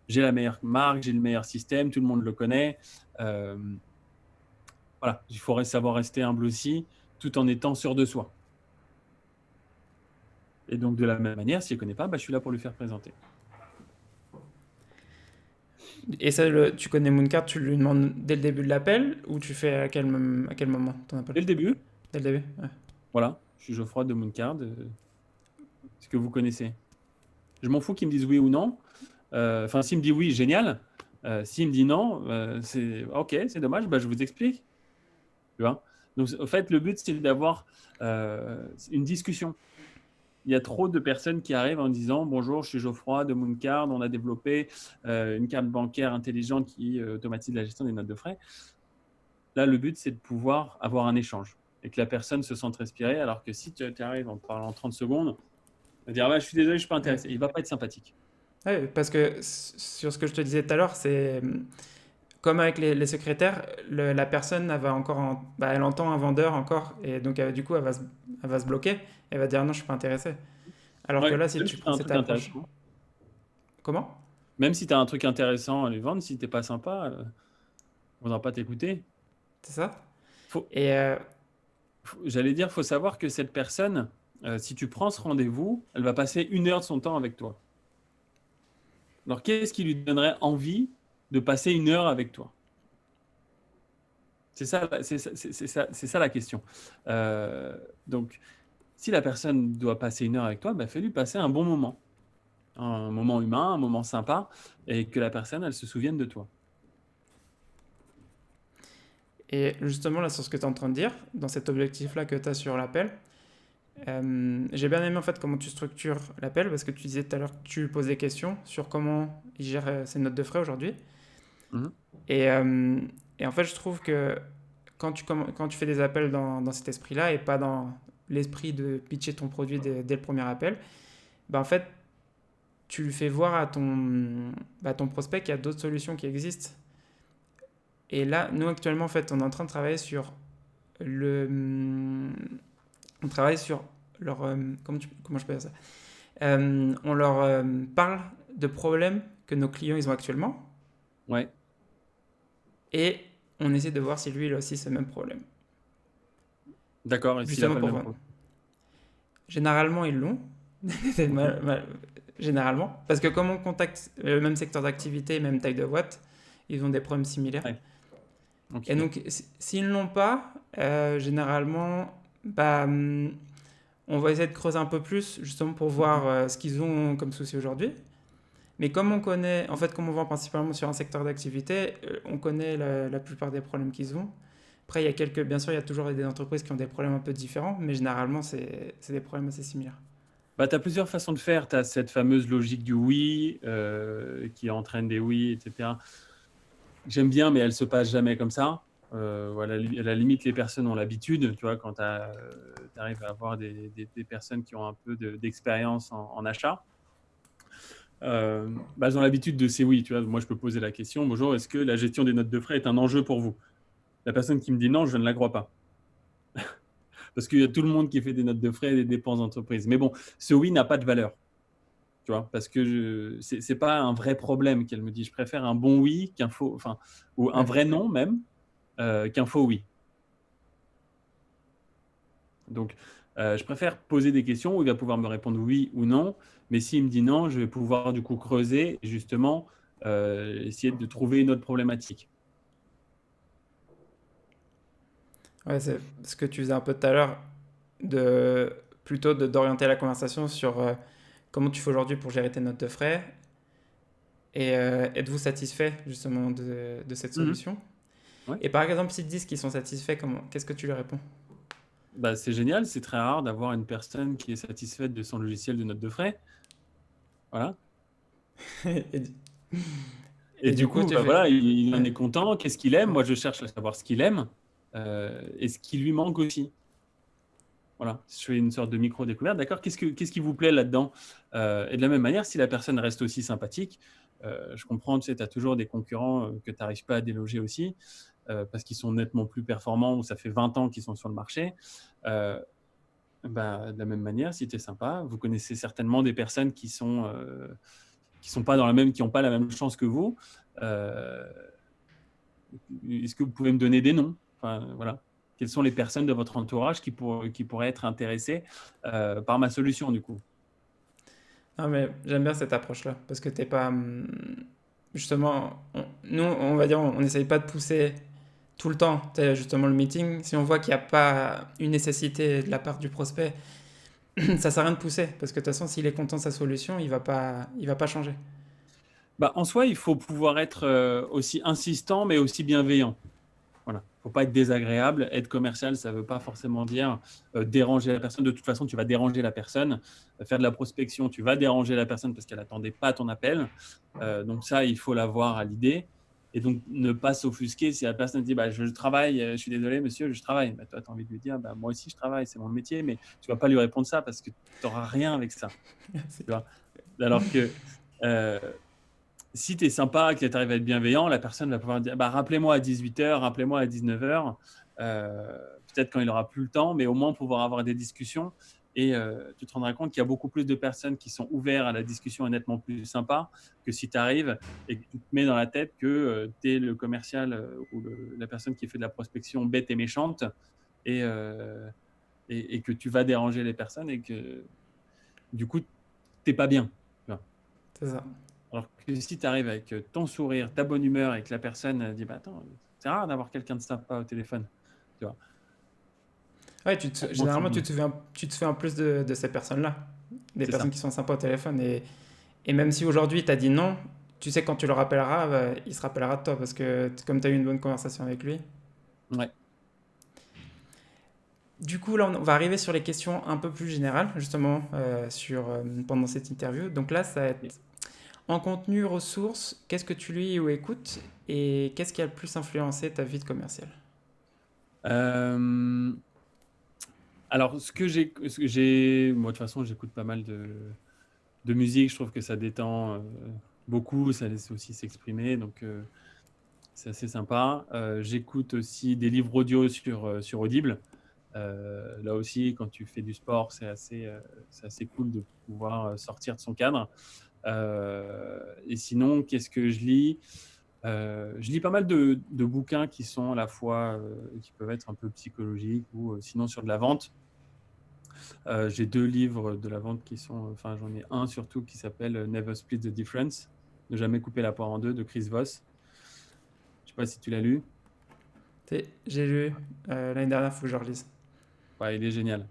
j'ai la meilleure marque, j'ai le meilleur système, tout le monde le connaît. Voilà, il faudrait savoir rester humble aussi, tout en étant sûr de soi. Et donc, de la même manière, s'il ne connaît pas, je suis là pour lui faire présenter. Et ça, tu connais Mooncard, tu lui demandes dès le début de l'appel ou tu fais à quel moment ton appel? Dès le début, Dès le début, ouais. voilà, je suis Geoffroy de Mooncard. Ce que vous connaissez. Je m'en fous qu'il me dise oui ou non. Enfin, s'il me dit oui, génial. S'il me dit non, c'est ok, c'est dommage, je vous explique. Tu vois. Donc, en fait, le but, c'est d'avoir une discussion. Il y a trop de personnes qui arrivent en disant bonjour, je suis Geoffroy de Mooncard, on a développé une carte bancaire intelligente qui automatise la gestion des notes de frais. Là, le but, c'est de pouvoir avoir un échange et que la personne se sente respirer. Alors que si tu arrives en parlant 30 secondes, il va dire je suis désolé, je ne suis pas intéressé. Il ne va pas être sympathique. Ouais, parce que sur ce que je te disais tout à l'heure, c'est comme avec les secrétaires, la personne elle va encore elle entend un vendeur encore et donc du coup elle va se bloquer, elle va dire non, je suis pas intéressé. Alors que Ouais, là, si même tu si tu as prends un cette truc approche, intéressant. comment? Même si tu as un truc intéressant à lui vendre, si tu n'es pas sympa, on ne voudra pas t'écouter. C'est ça? Faut, Et J'allais dire, il faut savoir que cette personne, si tu prends ce rendez-vous, elle va passer 1 heure de son temps avec toi. Alors, qu'est-ce qui lui donnerait envie de passer 1 heure avec toi? C'est ça la question. Donc, si la personne doit passer 1 heure avec toi, fais-lui passer un bon moment. Un moment humain, un moment sympa, et que la personne, elle se souvienne de toi. Et justement, là, sur ce que tu es en train de dire, dans cet objectif-là que tu as sur l'appel, j'ai bien aimé en fait comment tu structures l'appel parce que tu disais tout à l'heure que tu poses des questions sur comment il gère ses notes de frais aujourd'hui. Mhm. Et, euh, et en fait, je trouve que quand tu fais des appels dans cet esprit-là et pas dans l'esprit de pitcher ton produit dès le premier appel, en fait, tu lui fais voir à ton prospect qu'il y a d'autres solutions qui existent. Et là, nous actuellement, en fait, on est en train de travailler sur le, on travaille sur leur, comment je peux dire ça. On leur parle de problèmes que nos clients ils ont actuellement Ouais, et on essaie de voir si lui il a aussi ce même problème. d'accord. Et s'il n'a Justement pas le pour même vendre. problème. Généralement ils l'ont. Généralement. Parce que comme on contacte le même secteur d'activité, même taille de boîte, ils ont des problèmes similaires. Ouais. Ok. Et donc s'ils ne l'ont pas, généralement, on va essayer de creuser un peu plus justement pour voir ce qu'ils ont comme souci aujourd'hui. Mais comme on connaît, en fait, comme on vend principalement sur un secteur d'activité, on connaît la plupart des problèmes qu'ils ont. Après, bien sûr, il y a toujours des entreprises qui ont des problèmes un peu différents, mais généralement, c'est des problèmes assez similaires. Tu as plusieurs façons de faire. Tu as cette fameuse logique du oui qui entraîne des oui, etc. J'aime bien, mais elle ne se passe jamais comme ça. Voilà, à la limite, les personnes ont l'habitude. Tu vois, quand tu arrives à avoir des personnes qui ont un peu d'expérience en achat, elles ont l'habitude de ces oui. Tu vois, moi, je peux poser la question, bonjour, est-ce que la gestion des notes de frais est un enjeu pour vous? La personne qui me dit non, je ne la crois pas. Parce qu'il y a tout le monde qui fait des notes de frais et des dépenses d'entreprise. Mais bon, ce oui n'a pas de valeur. Tu vois, parce que ce n'est pas un vrai problème qu'elle me dit. Je préfère un bon oui qu'un faux, enfin, ou un Ouais. vrai non même, qu'un faux oui. Donc, je préfère poser des questions où il va pouvoir me répondre oui ou non. Mais s'il me dit non, je vais pouvoir du coup creuser et justement essayer de trouver une autre problématique. Ouais, c'est ce que tu faisais un peu tout à l'heure, plutôt d'orienter la conversation sur comment tu fais aujourd'hui pour gérer tes notes de frais et êtes-vous satisfait justement de cette Mhm. solution? Ouais. Et par exemple, s'ils te disent qu'ils sont satisfaits, qu'est-ce que tu leur réponds? C'est génial, c'est très rare d'avoir une personne qui est satisfaite de son logiciel de notes de frais. Voilà. et, Et et du du coup, coup, tu fais. voilà, il en Ouais, est content. Qu'est-ce qu'il aime? ouais. Moi, je cherche à savoir ce qu'il aime et ce qui lui manque aussi. Voilà, je fais une sorte de micro-découverte. D'accord, qu'est-ce qui vous plaît là-dedans? Et de la même manière, si la personne reste aussi sympathique, Je comprends, tu sais, tu as toujours des concurrents que tu n'arrives pas à déloger aussi, parce qu'ils sont nettement plus performants ou ça fait 20 ans qu'ils sont sur le marché. De la même manière, si tu es sympa, vous connaissez certainement des personnes qui sont pas dans la même, qui n'ont pas la même chance que vous. Est-ce que vous pouvez me donner des noms? Enfin, voilà. Quelles sont les personnes de votre entourage qui pourraient être intéressées par ma solution, du coup? Non, mais j'aime bien cette approche-là, parce que t'es pas... justement, nous, on va dire, on n'essaye pas de pousser tout le temps. T'as justement le meeting, si on voit qu'il n'y a pas une nécessité de la part du prospect, ça sert à rien de pousser, parce que de toute façon, s'il est content de sa solution, il va pas changer. En soi, il faut pouvoir être aussi insistant, mais aussi bienveillant. Voilà. Il ne faut pas être désagréable. Être commercial, ça ne veut pas forcément dire déranger la personne. De toute façon, tu vas déranger la personne. Faire de la prospection, tu vas déranger la personne parce qu'elle n'attendait pas ton appel. Donc ça, il faut l'avoir à l'idée. Et donc, ne pas s'offusquer si la personne dit je travaille, je suis désolé, monsieur, je travaille. Toi, tu as envie de lui dire moi aussi, je travaille, c'est mon métier, mais tu ne vas pas lui répondre ça parce que tu n'auras rien avec ça. Tu vois. Alors que si tu es sympa, que tu arrives à être bienveillant, la personne va pouvoir dire rappelez-moi à 18h, rappelez-moi à 19h, peut-être quand il n'aura plus le temps, mais au moins pouvoir avoir des discussions. Et tu te rendras compte qu'il y a beaucoup plus de personnes qui sont ouvertes à la discussion et nettement plus sympas que si tu arrives et que tu te mets dans la tête que tu es le commercial ou la personne qui fait de la prospection bête et méchante et, et que tu vas déranger les personnes et que du coup, tu n'es pas bien. C'est ça. Alors que si tu arrives avec ton sourire, ta bonne humeur et que la personne dit attends, c'est rare d'avoir quelqu'un de sympa au téléphone. Tu vois. Ouais, Moi, généralement, tu te fais en plus de ces personnes-là, des c'est personnes ça. qui sont sympas au téléphone. Et même si aujourd'hui, tu as dit non, tu sais, quand tu le rappelleras, il se rappellera de toi, parce que comme tu as eu une bonne conversation avec lui. Ouais. Du coup, là, on va arriver sur les questions un peu plus générales, justement, pendant cette interview. Donc là, ça va être en contenu, ressources, qu'est-ce que tu lis ou écoutes, et qu'est-ce qui a le plus influencé ta vie de commercial? Euh, alors, moi de toute façon, j'écoute pas mal de musique. Je trouve que ça détend beaucoup, ça laisse aussi s'exprimer, donc c'est assez sympa. J'écoute aussi des livres audio sur Audible. Là aussi, quand tu fais du sport, c'est assez cool de pouvoir sortir de son cadre. Et sinon, qu'est-ce que je lis? Je lis pas mal de bouquins qui sont à la fois, qui peuvent être un peu psychologiques ou sinon sur de la vente. J'ai 2 livres de la vente qui sont, enfin j'en ai un surtout qui s'appelle Never Split the Difference, ne jamais couper la poire en deux de Chris Voss. Je sais pas si tu l'as lu. J'ai lu l'année dernière, il faut que je relise. Ouais, il est génial.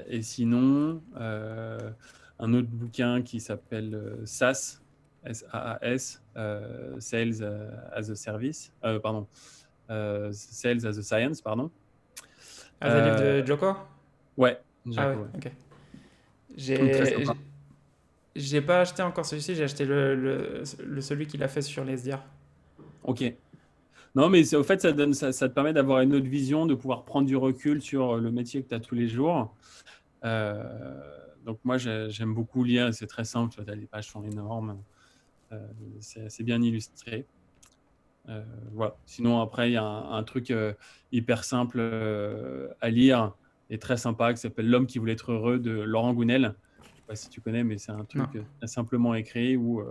Et sinon, un autre bouquin qui s'appelle SaaS, SaaS, Sales as a Service, pardon, Sales as a Science, pardon. Ah, c'est le livre Euh, de Joko? ouais, Ah ouais, Jaco, ouais. ok. Très J'ai sympa. j'ai j'ai pas acheté encore celui-ci, j'ai acheté celui qu'il a fait sur les SDR. Ok. Non, mais au fait, ça te permet d'avoir une autre vision, de pouvoir prendre du recul sur le métier que tu as tous les jours. Donc moi, j'aime beaucoup lire, c'est très simple, les pages sont énormes, c'est assez bien illustré. Voilà. Sinon, après, il y a un truc hyper simple à lire et très sympa qui s'appelle L'homme qui voulait être heureux de Laurent Gounel. Je ne sais pas si tu connais, mais c'est un Non. truc très simplement écrit où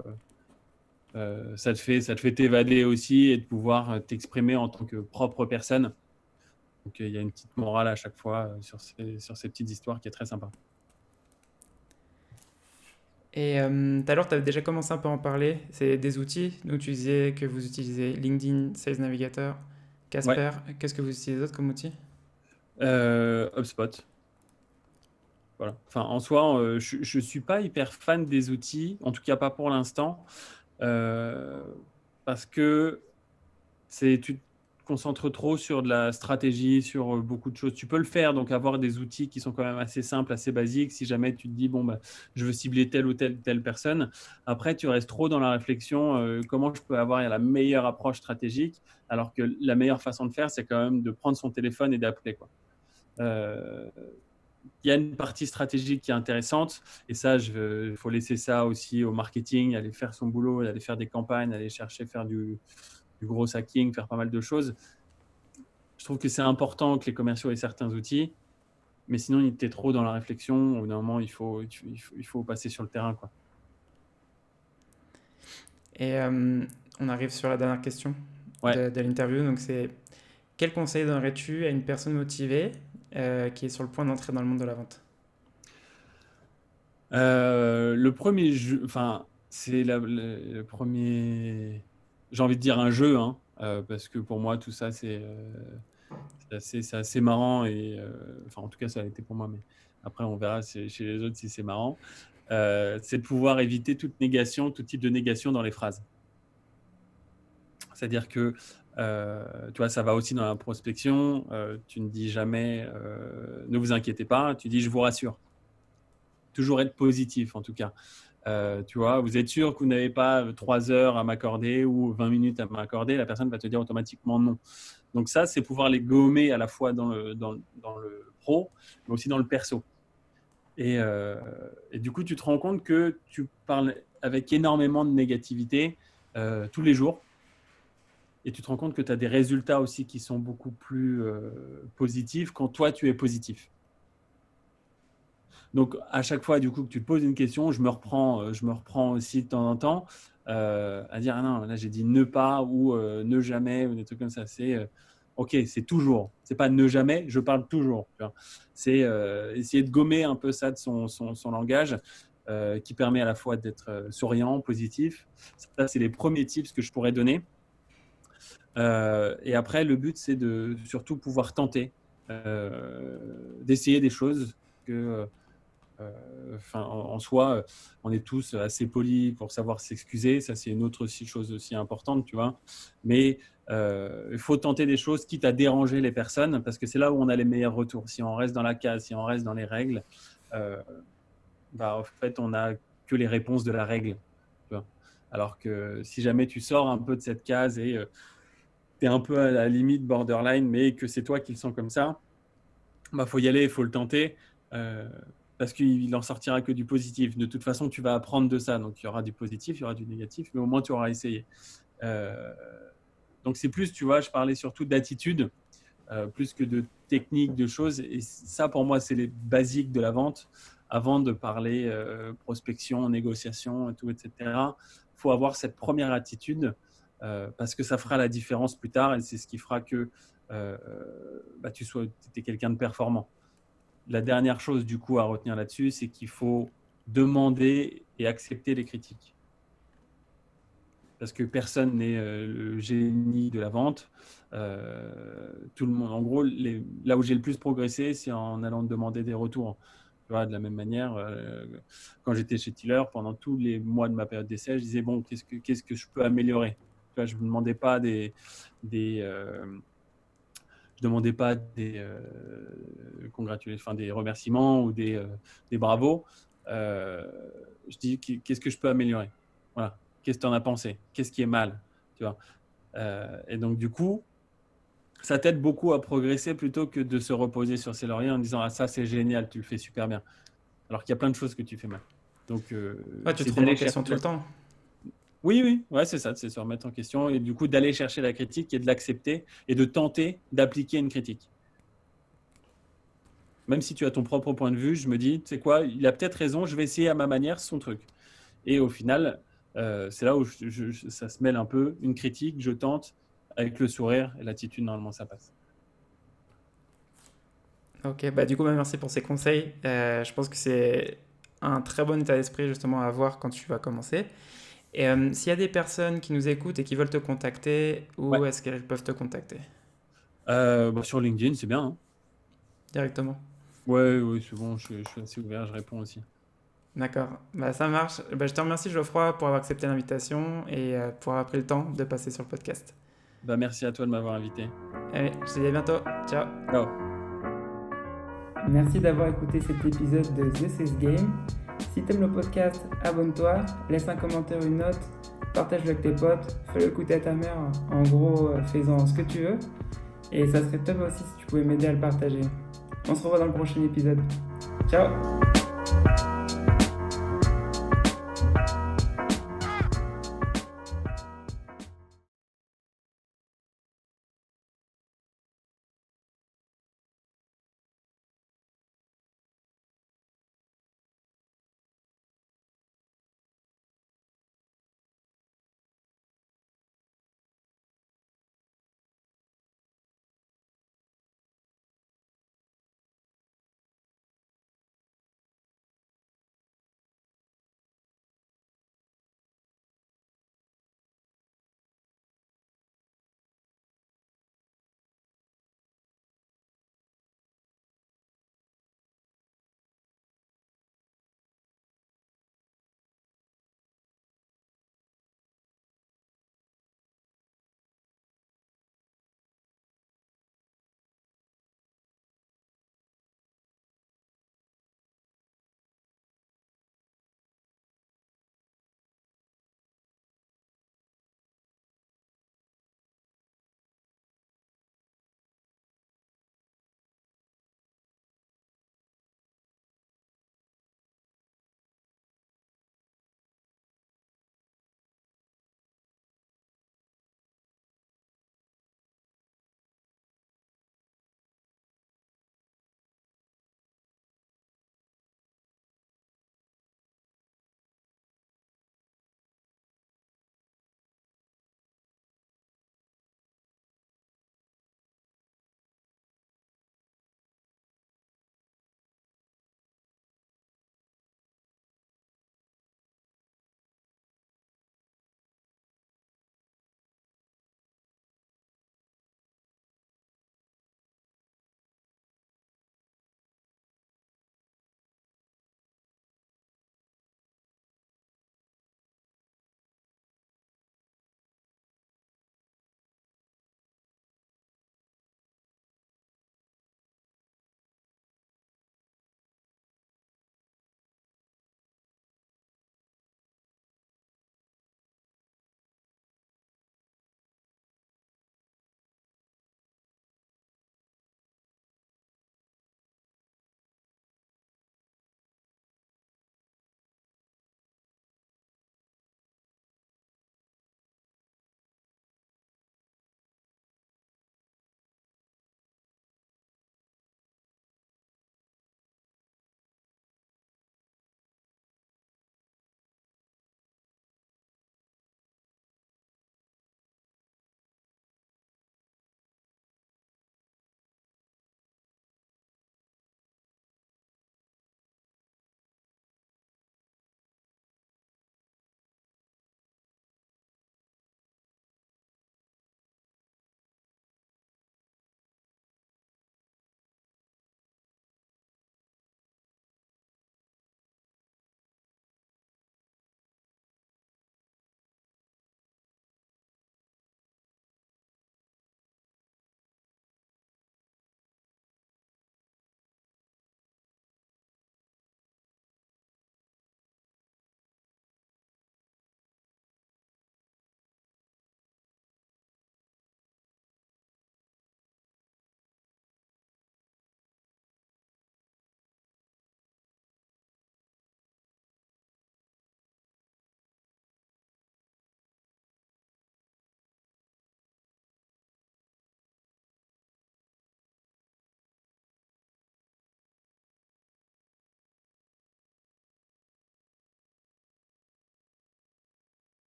ça te fait t'évader aussi et de pouvoir t'exprimer en tant que propre personne. Donc, il y a une petite morale à chaque fois sur ces petites histoires qui est très sympa. Et tout à l'heure, tu avais déjà commencé un peu à en parler. C'est des outils. Donc, tu disais que vous utilisez LinkedIn, Sales Navigator, Ouais, Casper. Qu'est-ce que vous utilisez d'autre comme outil? HubSpot. Voilà. Enfin, en soi, je ne suis pas hyper fan des outils, en tout cas pas pour l'instant, euh, parce que tu te concentres trop sur de la stratégie, sur beaucoup de choses. Tu peux le faire, donc avoir des outils qui sont quand même assez simples, assez basiques, si jamais tu te dis, je veux cibler telle ou telle personne. Après, tu restes trop dans la réflexion, comment je peux avoir la meilleure approche stratégique, alors que la meilleure façon de faire, c'est quand même de prendre son téléphone et d'appeler, quoi. Euh, il y a une partie stratégique qui est intéressante et ça, il faut laisser ça aussi au marketing, aller faire son boulot, aller faire des campagnes, aller chercher, faire du gros hacking, faire pas mal de choses. Je trouve que c'est important que les commerciaux aient certains outils, mais sinon, il était trop dans la réflexion. Au bout d'un moment, il faut passer sur le terrain, quoi. Et on arrive sur la dernière question Ouais. de l'interview. Donc, c'est quel conseil donnerais-tu à une personne motivée qui est sur le point d'entrer dans le monde de la vente? Le premier jeu, enfin, c'est le premier. J'ai envie de dire un jeu, hein, parce que pour moi, tout ça, c'est assez marrant et enfin, en tout cas, ça a été pour moi, mais après, on verra chez les autres si c'est marrant. C'est de pouvoir éviter toute négation, tout type de négation dans les phrases. C'est-à-dire que, tu vois, ça va aussi dans la prospection. Tu ne dis jamais ne vous inquiétez pas, tu dis je vous rassure. Toujours être positif en tout cas. Tu vois, vous êtes sûr que vous n'avez pas 3 heures à m'accorder ou 20 minutes à m'accorder, la personne va te dire automatiquement non. Donc ça, c'est pouvoir les gommer à la fois dans le pro, mais aussi dans le perso. Et du coup, tu te rends compte que tu parles avec énormément de négativité tous les jours. Et tu te rends compte que tu as des résultats aussi qui sont beaucoup plus positifs quand toi, tu es positif. Donc, à chaque fois, du coup, que tu te poses une question, je me reprends aussi de temps en temps à dire, ah non, là, j'ai dit ne pas ou ne jamais ou des trucs comme ça. C'est, OK, c'est toujours. C'est pas ne jamais, je parle toujours. Tu vois. C'est essayer de gommer un peu ça de son langage qui permet à la fois d'être souriant, positif. Ça, c'est les premiers tips que je pourrais donner. Et après, le but, c'est de surtout pouvoir tenter, d'essayer des choses que en soi, on est tous assez polis pour savoir s'excuser. Ça, c'est une autre chose aussi importante, tu vois. Mais il faut tenter des choses, quitte à déranger les personnes, parce que c'est là où on a les meilleurs retours. Si on reste dans la case, si on reste dans les règles, en fait, on n'a que les réponses de la règle. Tu vois. Alors que si jamais tu sors un peu de cette case et tu es un peu à la limite borderline, mais que c'est toi qui le sens comme ça, faut y aller, il faut le tenter. Parce qu'il en sortira que du positif. De toute façon, tu vas apprendre de ça. Donc, il y aura du positif, il y aura du négatif, mais au moins, tu auras essayé. Donc, c'est plus, tu vois, je parlais surtout d'attitude, plus que de technique, de choses. Et ça, pour moi, c'est les basiques de la vente. Avant de parler prospection, négociation, et tout, etc., il faut avoir cette première attitude parce que ça fera la différence plus tard et c'est ce qui fera que tu es quelqu'un de performant. La dernière chose, du coup, à retenir là-dessus, c'est qu'il faut demander et accepter les critiques. Parce que personne n'est le génie de la vente. Tout le monde, en gros, là où j'ai le plus progressé, c'est en allant demander des retours. Tu vois, de la même manière, quand j'étais chez Tiller, pendant tous les mois de ma période d'essai, je disais, bon, qu'est-ce que je peux améliorer? Tu vois, je ne me demandais pas des des remerciements ou des bravos. Je dis qu'est-ce que je peux améliorer. Voilà. Qu'est-ce que tu en as pensé? Qu'est-ce qui est mal? Tu vois. Et donc du coup, ça t'aide beaucoup à progresser plutôt que de se reposer sur ses lauriers en disant ah ça c'est génial, tu le fais super bien. Alors qu'il y a plein de choses que tu fais mal. Donc tu te remets en question tout le temps. Oui, ouais, c'est ça, c'est se remettre en question et du coup d'aller chercher la critique et de l'accepter et de tenter d'appliquer une critique. Même si tu as ton propre point de vue, je me dis, tu sais quoi, il a peut-être raison, je vais essayer à ma manière son truc. Et au final, c'est là où ça se mêle un peu, une critique, je tente avec le sourire et l'attitude, normalement ça passe. Ok, du coup, merci pour ces conseils. Je pense que c'est un très bon état d'esprit justement à avoir quand tu vas commencer. Et s'il y a des personnes qui nous écoutent et qui veulent te contacter, où est-ce qu'elles peuvent te contacter? Sur LinkedIn, c'est bien. Hein. Directement. Oui, c'est bon, je suis assez ouvert, je réponds aussi. D'accord, ça marche. Je te remercie Geoffroy pour avoir accepté l'invitation et pour avoir pris le temps de passer sur le podcast. Merci à toi de m'avoir invité. Allez, je te dis à bientôt. Ciao. Ciao. Merci d'avoir écouté cet épisode de The Sales Game. Si t'aimes le podcast, abonne-toi, laisse un commentaire, une note, partage-le avec tes potes, fais-le écouter à ta mère. En gros, fais-en ce que tu veux. Et ça serait top aussi si tu pouvais m'aider à le partager. On se revoit dans le prochain épisode. Ciao!